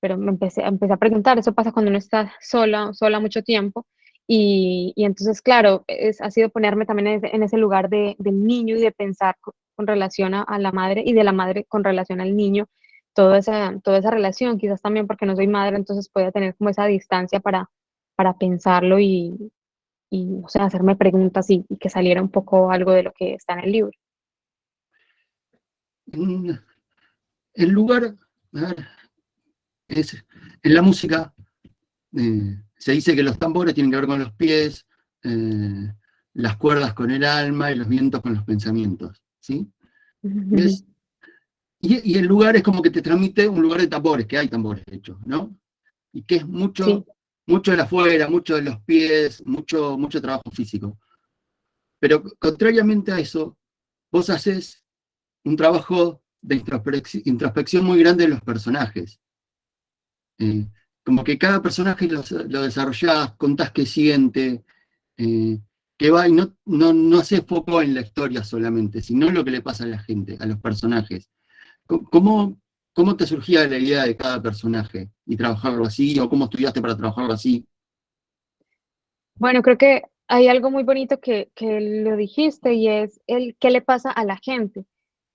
empecé a preguntar, eso pasa cuando uno está sola mucho tiempo y entonces, claro, ha sido ponerme también en ese lugar del niño y de pensar con relación a la madre y de la madre con relación al niño, toda esa relación, quizás también porque no soy madre, entonces podía tener como esa distancia para pensarlo y, o sea, hacerme preguntas y que saliera un poco algo de lo que está en el libro. Mm, el lugar, a ver, en la música se dice que los tambores tienen que ver con los pies, eh, las cuerdas con el alma y los vientos con los pensamientos, ¿sí? ¿Ves? Y el lugar es como que te transmite un lugar de tambores, que hay tambores hechos, ¿no? Y que es Sí. mucho de la afuera, mucho de los pies, mucho trabajo físico. Pero contrariamente a eso, vos haces un trabajo de introspección muy grande de los personajes. Eh, como que cada personaje lo desarrollás, contás qué siente, eh, qué va, y no haces foco en la historia solamente, sino en lo que le pasa a la gente, a los personajes. ¿Cómo, cómo te surgía la idea de cada personaje y trabajarlo así, o cómo estudiaste para trabajarlo así? Bueno, creo que hay algo muy bonito que lo dijiste y es el qué le pasa a la gente.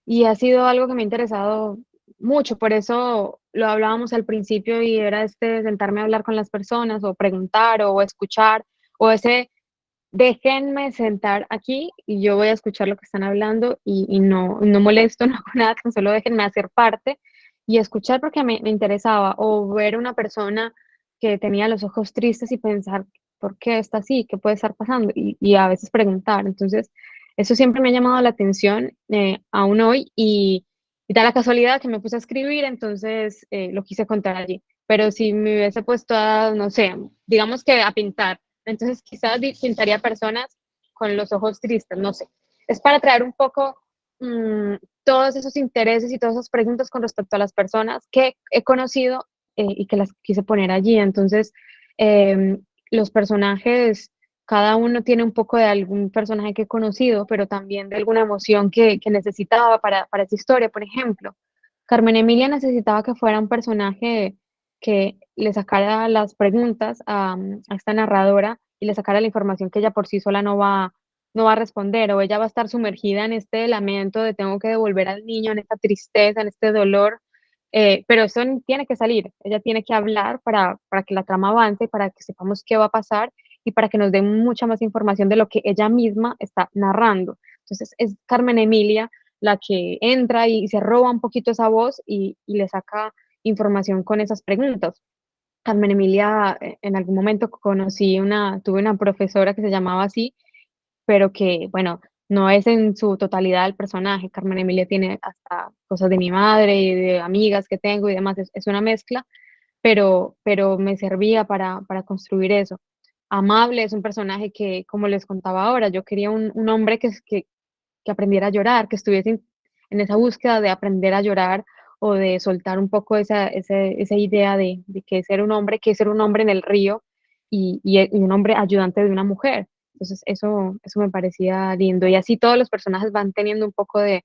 Y ha sido algo que me ha interesado mucho, por eso lo hablábamos al principio y era sentarme a hablar con las personas o preguntar o escuchar o ese déjenme sentar aquí y yo voy a escuchar lo que están hablando y no molesto, no hago nada, tan solo déjenme hacer parte y escuchar porque me interesaba, o ver una persona que tenía los ojos tristes y pensar, ¿por qué está así? ¿Qué puede estar pasando? Y a veces preguntar. Entonces, eso siempre me ha llamado la atención, aún hoy, y da la casualidad que me puse a escribir, entonces lo quise contar allí. Pero si me hubiese puesto a, no sé, digamos que a pintar, entonces quizás pintaría personas con los ojos tristes, no sé. Es para traer un poco todos esos intereses y todas esas preguntas con respecto a las personas que he conocido y que las quise poner allí. Entonces, eh, los personajes, cada uno tiene un poco de algún personaje que he conocido, pero también de alguna emoción que necesitaba para esa historia. Por ejemplo, Carmen Emilia necesitaba que fuera un personaje que le sacara las preguntas a esta narradora y le sacara la información que ella por sí sola no va a responder, o ella va a estar sumergida en este lamento de tengo que devolver al niño, en esta tristeza, en este dolor, pero eso tiene que salir, ella tiene que hablar para que la trama avance, para que sepamos qué va a pasar y para que nos den mucha más información de lo que ella misma está narrando. Entonces es Carmen Emilia la que entra y se roba un poquito esa voz y le saca información con esas preguntas. Carmen Emilia, en algún momento tuve una profesora que se llamaba así, pero que, bueno, no es en su totalidad el personaje. Carmen Emilia tiene hasta cosas de mi madre y de amigas que tengo y demás, es una mezcla, pero me servía para construir eso. Amable es un personaje que, como les contaba ahora, yo quería un hombre que aprendiera a llorar, que estuviese en esa búsqueda de aprender a llorar o de soltar un poco esa idea de que es ser un hombre en el río y un hombre ayudante de una mujer. Entonces, eso me parecía lindo. Y así todos los personajes van teniendo un poco de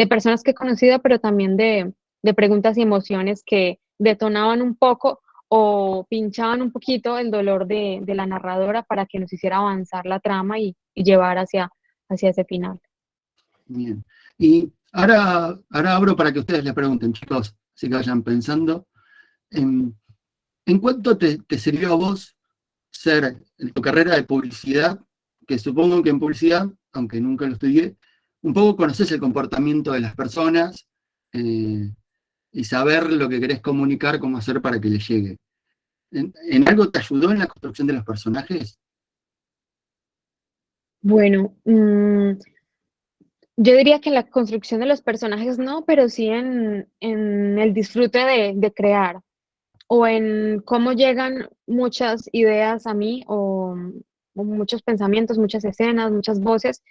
personas que he conocido, pero también de preguntas y emociones que detonaban un poco o pinchaban un poquito el dolor de la narradora para que nos hiciera avanzar la trama y llevar hacia ese final. Bien. Y ahora abro para que ustedes les pregunten, chicos, así que vayan pensando. ¿En, en cuánto te sirvió a vos ser en tu carrera de publicidad? Que supongo que en publicidad, aunque nunca lo estudié, un poco conoces el comportamiento de las personas eh, y saber lo que querés comunicar, cómo hacer para que les llegue. ¿En algo te ayudó en la construcción de los personajes? Bueno, yo diría que en la construcción de los personajes no, pero sí en el disfrute de crear o en cómo llegan muchas ideas a mí o muchos pensamientos, muchas escenas, muchas voces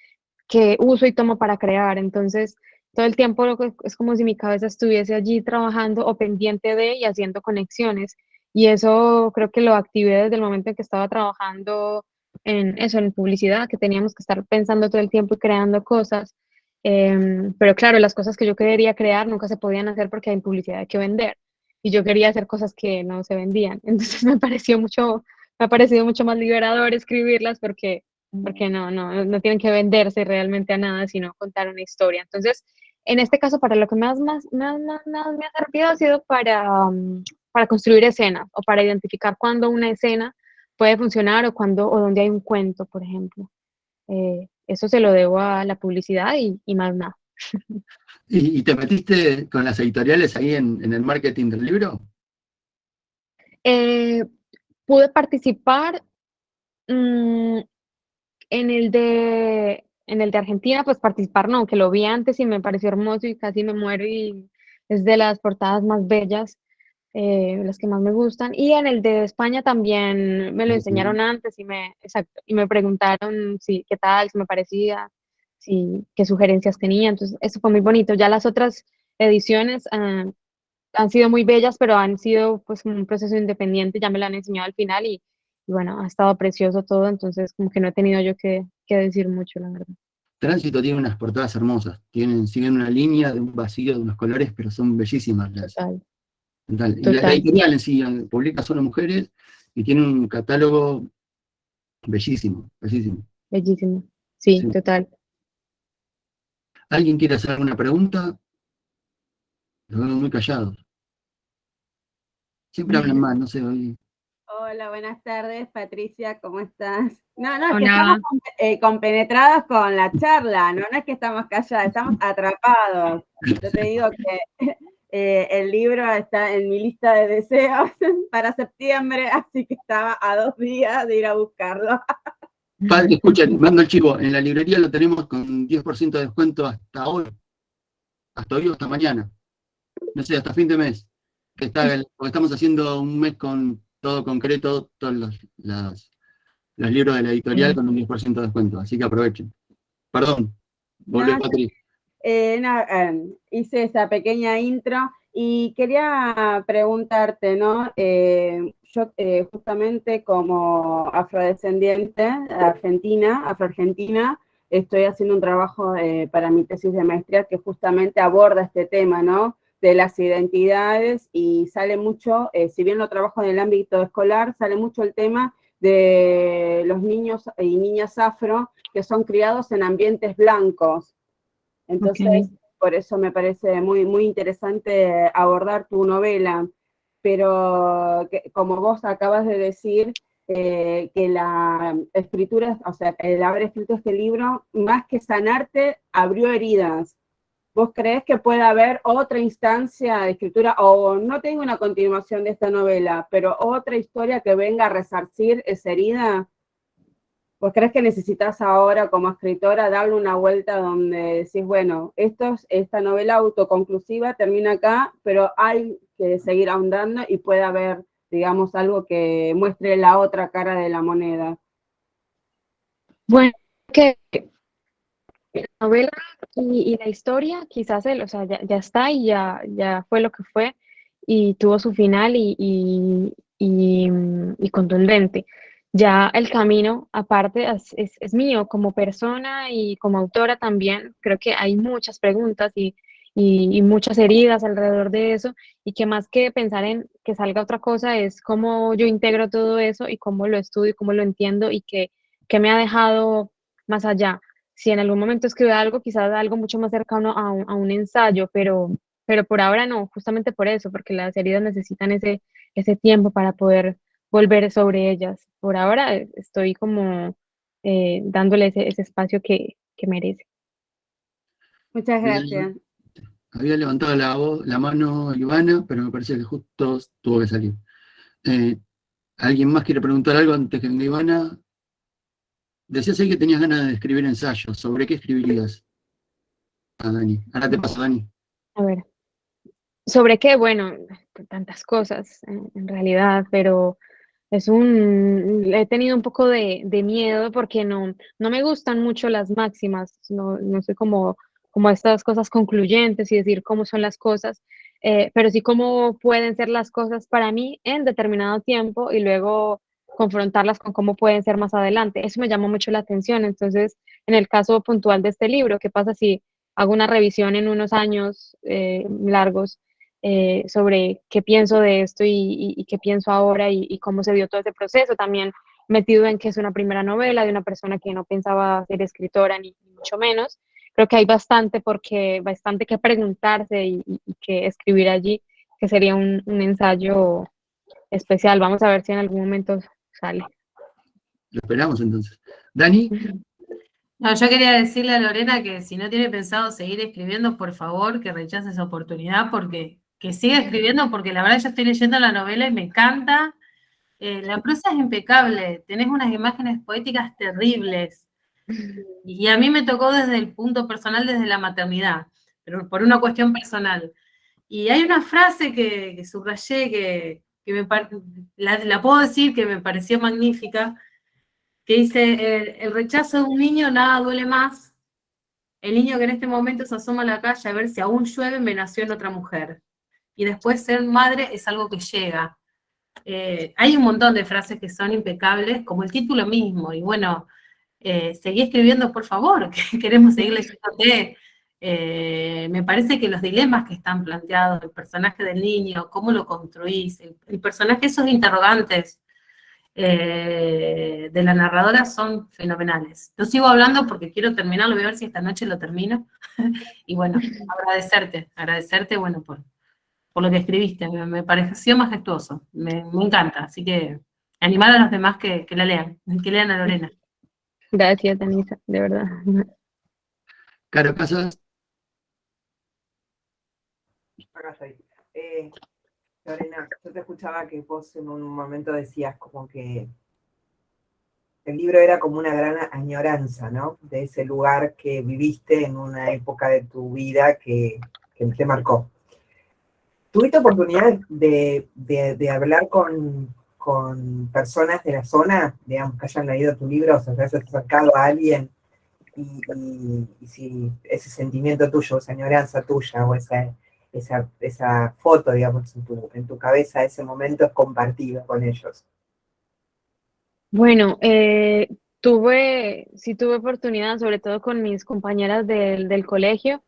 que uso y tomo para crear. Entonces, todo el tiempo es como si mi cabeza estuviese allí trabajando o pendiente de y haciendo conexiones. Y eso creo que lo activé desde el momento en que estaba trabajando en eso, en publicidad, que teníamos que estar pensando todo el tiempo y creando cosas. Pero claro, las cosas que yo quería crear nunca se podían hacer porque en publicidad hay que vender. Y yo quería hacer cosas que no se vendían. Entonces me ha parecido mucho más liberador escribirlas porque no tienen que venderse realmente a nada, sino contar una historia. Entonces, en este caso, para lo que más me ha servido ha sido para construir escenas o para identificar cuándo una escena puede funcionar o donde hay un cuento, por ejemplo. Eso se lo debo a la publicidad y más nada. ¿Y te metiste con las editoriales ahí en el marketing del libro? Eh, pude participar mmm, en el de Argentina, pues participar no, que lo vi antes y me pareció hermoso y casi me muero y es de las portadas más bellas, las que más me gustan. Y en el de España también me lo enseñaron antes exacto, y me preguntaron si, qué tal, si me parecía, si, qué sugerencias tenía. Entonces, eso fue muy bonito. Ya las otras ediciones han sido muy bellas, pero han sido pues como un proceso independiente, ya me lo han enseñado al final y bueno, ha estado precioso todo, entonces como que no he tenido yo que decir mucho, la verdad. Tránsito tiene unas portadas hermosas, siguen una línea de un vacío de unos colores, pero son bellísimas Total, y la total, editorial en sí publica solo mujeres y tiene un catálogo bellísimo, bellísimo. bellísimo. Sí, Sí. total. ¿Alguien quiere hacer alguna pregunta? Los veo muy callados. Siempre hablan más, no sé, hoy. Hola, buenas tardes, Patricia, ¿cómo estás? No, es que Hola. estamos compenetrados con la charla, no es que estamos callados, estamos atrapados. Yo te digo que el libro está en mi lista de deseos para septiembre, así que estaba a 2 días de ir a buscarlo. Padre, escuchen, mando el chivo, en la librería lo tenemos con 10% de descuento hasta hoy o hasta mañana. No sé, hasta fin de mes. Porque estamos haciendo un mes con todo concreto, todos los libros de la editorial con un 10% de descuento, así que aprovechen. Perdón, volvé, No, Patri. hice esa pequeña intro y quería preguntarte, ¿no? Yo justamente como afrodescendiente afroargentina, estoy haciendo un trabajo para mi tesis de maestría que justamente aborda este tema, ¿no? De las identidades y sale mucho, si bien lo trabajo en el ámbito escolar, sale mucho el tema de los niños y niñas afro que son criados en ambientes blancos. Entonces, Okay. por eso me parece muy, muy interesante abordar tu novela, pero como vos acabas de decir, que la escritura, o sea, el haber escrito este libro, más que sanarte, abrió heridas. ¿Vos creés que puede haber otra instancia de escritura, o no tengo una continuación de esta novela, pero otra historia que venga a resarcir esa herida? ¿Vos crees que necesitas ahora como escritora darle una vuelta donde decís, bueno, esta novela autoconclusiva termina acá, pero hay que seguir ahondando y puede haber, digamos, algo que muestre la otra cara de la moneda? Bueno, que la novela y la historia, quizás o sea, ya está y ya fue lo que fue y tuvo su final y contundente. Ya el camino, aparte, es mío como persona y como autora también. Creo que hay muchas preguntas y muchas heridas alrededor de eso y que más que pensar en que salga otra cosa es cómo yo integro todo eso y cómo lo estudio, cómo lo entiendo y que me ha dejado más allá. Si en algún momento escribo algo, quizás algo mucho más cercano a un ensayo, pero por ahora no, justamente por eso, porque las heridas necesitan ese tiempo para poder volver sobre ellas. Por ahora estoy como dándole ese espacio que merece. Muchas Había, gracias. había levantado la mano Ivana, pero me parece que justo tuvo que salir. Eh, ¿Alguien más quiere preguntar algo antes que venga Ivana? Decías ahí que tenías ganas de escribir ensayos. ¿Sobre qué escribirías? Ah, Dani. Ahora te paso, Dani. A ver, ¿sobre qué? Bueno, tantas cosas en realidad, pero he tenido un poco de miedo porque no me gustan mucho las máximas, no sé como estas cosas concluyentes y decir cómo son las cosas, pero sí cómo pueden ser las cosas para mí en determinado tiempo y luego confrontarlas con cómo pueden ser más adelante. Eso me llamó mucho la atención. Entonces, en el caso puntual de este libro, ¿qué pasa si hago una revisión en unos años largos sobre qué pienso de esto y qué pienso ahora y cómo se dio todo ese proceso? También metido en que es una primera novela de una persona que no pensaba ser escritora ni mucho menos. Creo que hay bastante que preguntarse y que escribir allí, que sería un ensayo especial. Vamos a ver si en algún momento sale. Lo esperamos entonces. Dani, No, yo quería decirle a Lorena que si no tiene pensado seguir escribiendo, por favor, que rechace esa oportunidad, porque que siga escribiendo, porque la verdad yo estoy leyendo la novela y me encanta. La prosa es impecable, tenés unas imágenes poéticas terribles. Y a mí me tocó desde el punto personal, desde la maternidad, pero por una cuestión personal. Y hay una frase que subrayé, la puedo decir, que me pareció magnífica, que dice, el rechazo de un niño nada duele más. El niño que en este momento se asoma a la calle a ver si aún llueve me nació en otra mujer. Y después ser madre es algo que llega. Hay un montón de frases que son impecables, como el título mismo. Y bueno, seguí escribiendo, por favor, que queremos seguir leyéndote. Me parece que los dilemas que están planteados, el personaje del niño, cómo lo construís, el personaje, esos interrogantes de la narradora son fenomenales. Yo sigo hablando porque quiero terminarlo, voy a ver si esta noche lo termino. Y bueno, agradecerte, bueno, por lo que escribiste, me pareció majestuoso, me encanta, así que Animar a los demás que la lean, que lean a Lorena. Gracias, Anisa, de verdad. Caro Casas, Acá estoy. Lorena, yo te escuchaba que vos en un momento decías como que el libro era como una gran añoranza, ¿no? De ese lugar que viviste en una época de tu vida que te marcó. ¿Tuviste oportunidad de hablar con personas de la zona, digamos, que hayan leído tu libro, o sea, que hayas acercado a alguien y si ese sentimiento tuyo, esa añoranza tuya o esa foto, digamos, en tu cabeza, ese momento es compartido con ellos? Bueno, sí tuve oportunidad, sobre todo con mis compañeras del colegio,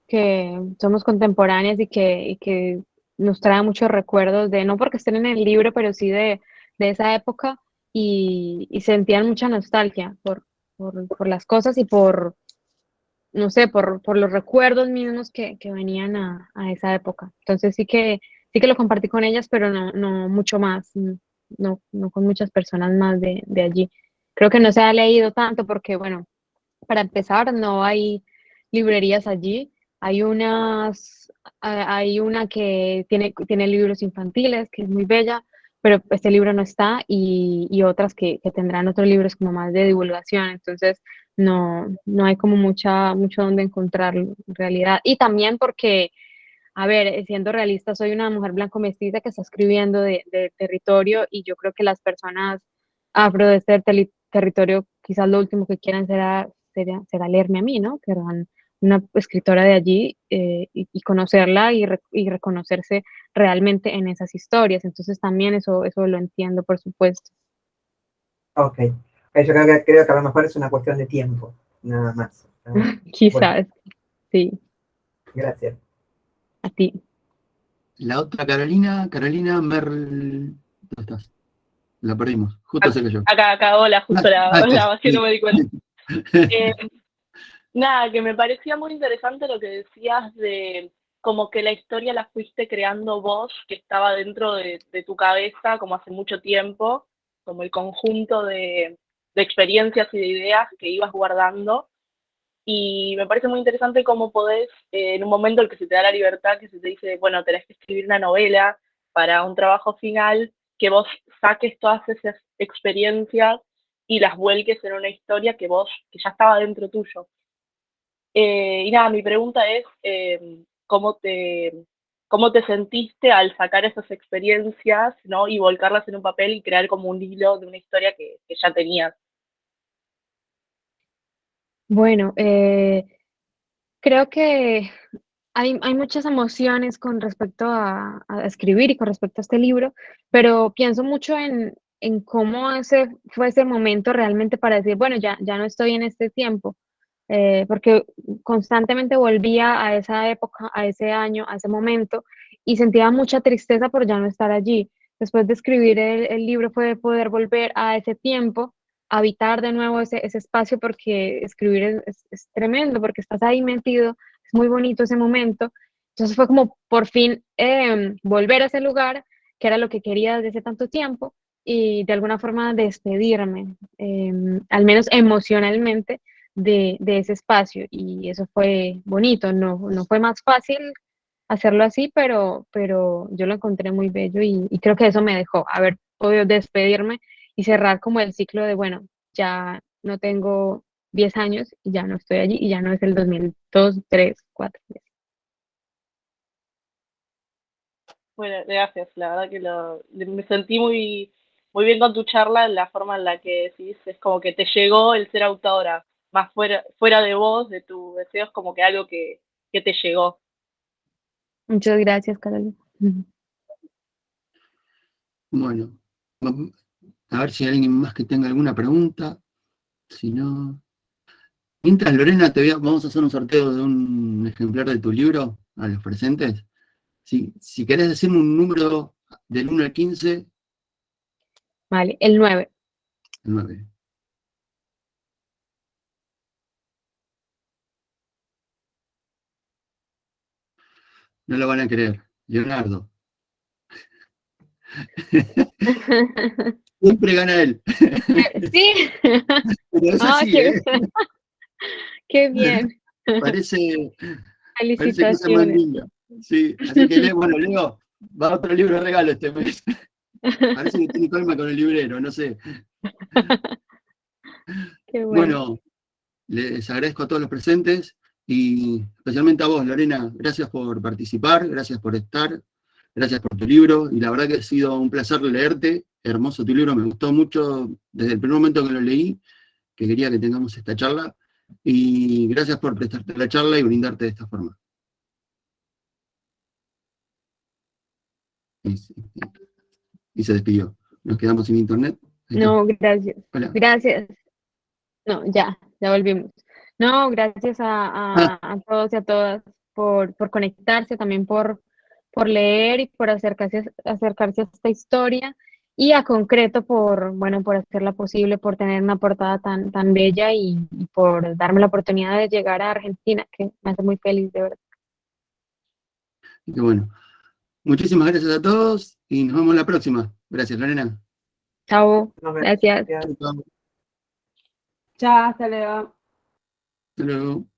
que somos contemporáneas y que nos trae muchos recuerdos de, no porque estén en el libro, pero sí de esa época y sentían mucha nostalgia por las cosas y por, no sé, por los recuerdos mismos que venían a esa época. Entonces sí que lo compartí con ellas, pero no mucho más, no con muchas personas más de allí. Creo que no se ha leído tanto porque, bueno, para empezar, no hay librerías allí. Hay una que tiene libros infantiles, que es muy bella, pero este libro no está, y otras que tendrán otros libros como más de divulgación. Entonces, no hay como mucho donde encontrarlo en realidad. Y también porque, a ver, siendo realista, soy una mujer blanco mestiza que está escribiendo de territorio, y yo creo que las personas afro de este territorio, quizás lo último que quieran será leerme a mí, ¿no? Que eran una escritora de allí, y conocerla y reconocerse realmente en esas historias. Entonces también eso lo entiendo, por supuesto. Ok. Yo creo que a lo mejor es una cuestión de tiempo, nada más. Bueno, Quizás, sí, gracias. a ti. la otra Carolina Merl. ¿Dónde estás? La perdimos, justo se cayó. Acá, hola, justo la Estás. vacío, no me di cuenta. Eh, Nada, que me parecía muy interesante lo que decías de como que la historia la fuiste creando vos, que estaba dentro de tu cabeza como hace mucho tiempo, como el conjunto de experiencias y de ideas que ibas guardando. Y me parece muy interesante cómo podés, en un momento en el que se te da la libertad, que se te dice, bueno, tenés que escribir una novela para un trabajo final, que vos saques todas esas experiencias y las vuelques en una historia que ya estaba dentro tuyo. Y nada, mi pregunta es, ¿cómo te sentiste al sacar esas experiencias, ¿no? Y volcarlas en un papel y crear como un hilo de una historia que ya tenías? Bueno, creo que hay muchas emociones con respecto a escribir y con respecto a este libro, pero pienso mucho en cómo ese fue ese momento realmente para decir, bueno, ya no estoy en este tiempo, porque constantemente volvía a esa época, a ese año, a ese momento, y sentía mucha tristeza por ya no estar allí. Después de escribir el libro fue poder volver a ese tiempo, habitar de nuevo ese espacio, porque escribir es tremendo, porque estás ahí metido, es muy bonito ese momento. Entonces fue como por fin volver a ese lugar, que era lo que quería desde hace tanto tiempo, y de alguna forma despedirme, al menos emocionalmente, de ese espacio. Y eso fue bonito, no fue más fácil hacerlo así, pero yo lo encontré muy bello, y creo que eso me dejó haber podido despedirme y cerrar como el ciclo de, bueno, ya no tengo 10 años y ya no estoy allí y ya no es el 2002, 3, 4. Bueno, gracias, la verdad que me sentí muy bien con tu charla, la forma en la que decís, es como que te llegó el ser autora, más fuera de vos, de tus deseos, como que algo que te llegó. Muchas gracias, Carolina. Bueno, a ver si hay alguien más que tenga alguna pregunta. Si no. Mientras, Lorena, vamos a hacer un sorteo de un ejemplar de tu libro a los presentes. Si querés decirme un número del 1 al 15, Vale, el 9. el 9. No lo van a creer. Leonardo. Siempre gana él. Sí. Pero es Ah, así, qué, ¿eh? qué bien. Parece cosa más Felicitaciones. linda. Sí, así que bueno, Leo, va otro libro de regalo este mes. Parece que tiene calma con el librero, no sé. Qué bueno. Bueno, les agradezco a todos los presentes y especialmente a vos, Lorena. Gracias por participar, gracias por estar, gracias por tu libro. Y la verdad que ha sido un placer leerte. Hermoso tu libro, me gustó mucho desde el primer momento que lo leí, que quería que tengamos esta charla. Y gracias por prestarte la charla y brindarte de esta forma. Y se despidió. Nos quedamos sin internet. Ahí está. No, gracias. Hola. Gracias. No, ya volvimos. No, gracias Ah, a todos y a todas por conectarse, también por leer y por acercarse a esta historia y a Concreto bueno, por hacerla posible, por tener una portada tan bella y por darme la oportunidad de llegar a Argentina, que me hace muy feliz, de verdad. qué bueno. Muchísimas gracias a todos y nos vemos la próxima. Gracias, Lorena. Chao, Nos vemos. gracias. Gracias. Chao. Chao, hasta luego. Hasta luego.